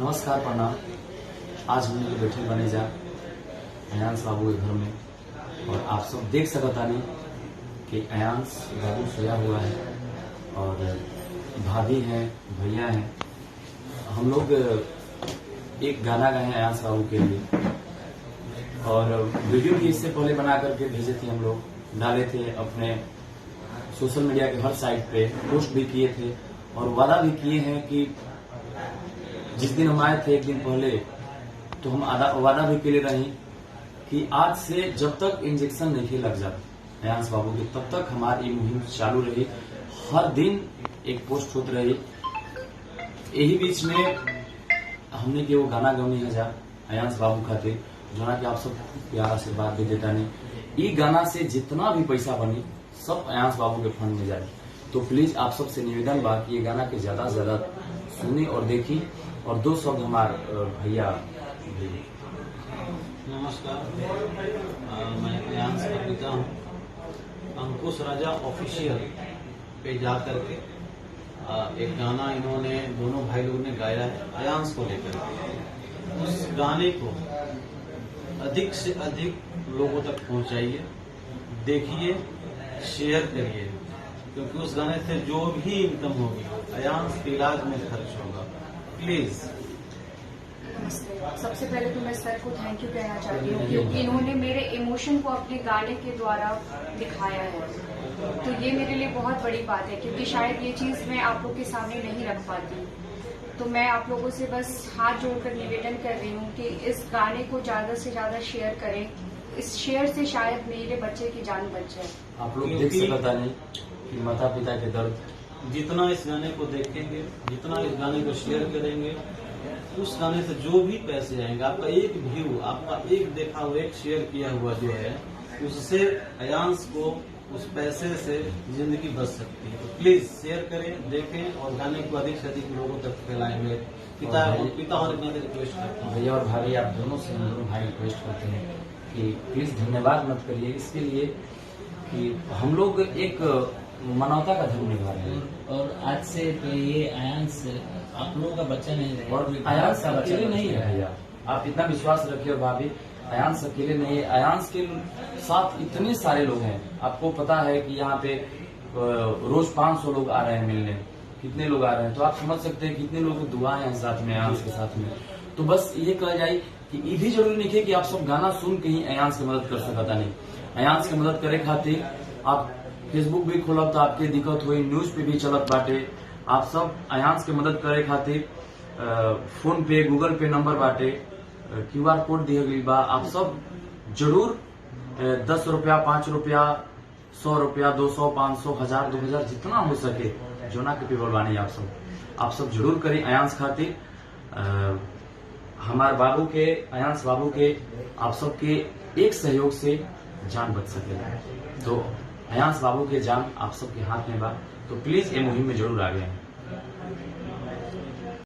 नमस्कार, प्रणाम। आज हमने के बैठे बने जा अयांश बाबू के घर में और आप सब देख सकता नहीं कि अयांश बाबू सोया हुआ है और भाभी हैं, भैया हैं। हम लोग एक गाना गाए हैं अयांश बाबू के लिए और वीडियो भी इससे पहले बना करके भेजे थे, हम लोग डाले थे अपने सोशल मीडिया के हर साइट पे, पोस्ट भी किए थे और वादा भी किए हैं कि जिस दिन हम आए थे एक दिन पहले तो हम वादा भी के लिए रही कि आज से जब तक इंजेक्शन नहीं लग जाते अयांश बाबू के तब तक हमारी मुहिम चालू रही। हर दिन एक पोस्ट होती रही। यही बीच में हमने के वो गाना गौनी है जा अयांश बाबू खातिर जो ना कि आप सब प्यार आशीर्वाद भी देता नहीं। ये गाना से जितना भी पैसा बनी सब अयांश बाबू के फंड में जाए। तो प्लीज आप सबसे निवेदन बा कि ये गाना के ज्यादा से ज्यादा सुनी और देखी। और दो शब्द हमारे भैया। नमस्कार, मैं अयांश का पिता हूँ। अंकुश राजा ऑफिशियल पे जा करके एक गाना इन्होंने दोनों भाई लोगों ने गाया है अयांश को लेकर। उस गाने को अधिक से अधिक लोगों तक पहुंचाइए, देखिए, शेयर करिए, क्योंकि उस गाने से जो भी इनकम होगी अयांश के इलाज में खर्च होगा। प्लीज। सबसे पहले तो मैं सर को थैंक यू कहना चाहती हूँ क्योंकि इन्होंने मेरे इमोशन को अपने गाने के द्वारा दिखाया है। तो ये मेरे लिए बहुत बड़ी बात है क्योंकि शायद ये चीज मैं आप लोग के सामने नहीं रख पाती। तो मैं आप लोगों से बस हाथ जोड़कर निवेदन कर रही हूँ कि इस गाने को ज्यादा से ज्यादा शेयर करें। इस शेयर से शायद मेरे बच्चे की जान बच जाए। आप लोग देख सकता नहीं कि माता पिता के दर्द। जितना इस गाने को देखेंगे, जितना इस गाने को शेयर करेंगे, उस गाने से जो भी पैसे आएंगे, आपका एक व्यू, आपका एक देखा हुआ, एक शेयर किया हुआ जो है, उससे अयांश को उस पैसे से जिंदगी बच सकती है। तो प्लीज शेयर करें, देखें और गाने को अधिक से अधिक लोगों तक फैलाएंगे। पिता और अपना रिक्वेस्ट करता हूँ। भैया और भाभी आप दोनों से हम दोनों भाई रिक्वेस्ट करते हैं कि प्लीज धन्यवाद मत करिए इसके लिए कि हम लोग एक मानवता का धर्म निभा रहे हैं। और आज से तो ये अयांश आप लोगों का बच्चा नहीं है और अयांश अकेले नहीं है भैया, आप इतना विश्वास रखिए। और भाभी अयांश अकेले नहीं है, अयांश के साथ इतने सारे लोग हैं। आपको पता है कि यहाँ पे रोज 500 लोग आ रहे हैं मिलने, कितने लोग आ रहे हैं तो आप समझ सकते हैं कितने लोग दुआएं हैं साथ में अयांश के साथ में। तो बस ये कहा जाए कि ये भी जरूरी नहीं है कि आप सब गाना सुन के ही अयांश की मदद कर सकता नहीं। अयांश की मदद करे खातिर आप फेसबुक भी खोलब तो आपके दिक्कत हुई, न्यूज पे भी चलत बाटे। आप सब अयांश की मदद करे खातिर फोन पे, गूगल पे नंबर बाटे, QR कोड दिया गई बा। आप सब जरूर 10 रुपया, 5 रुपया, 100 रुपया, 200, 500, 1000, 2000 जितना हो सके जोना के पीपल बानी आप सब जरूर करें अयांश खातिर। हमारे बाबू के, अयांश बाबू के, आप सबके एक सहयोग से जान बच सके। तो अयांश बाबू के जान आप सबके हाथ में बा। तो प्लीज ये मुहिम में जरूर आगे आए।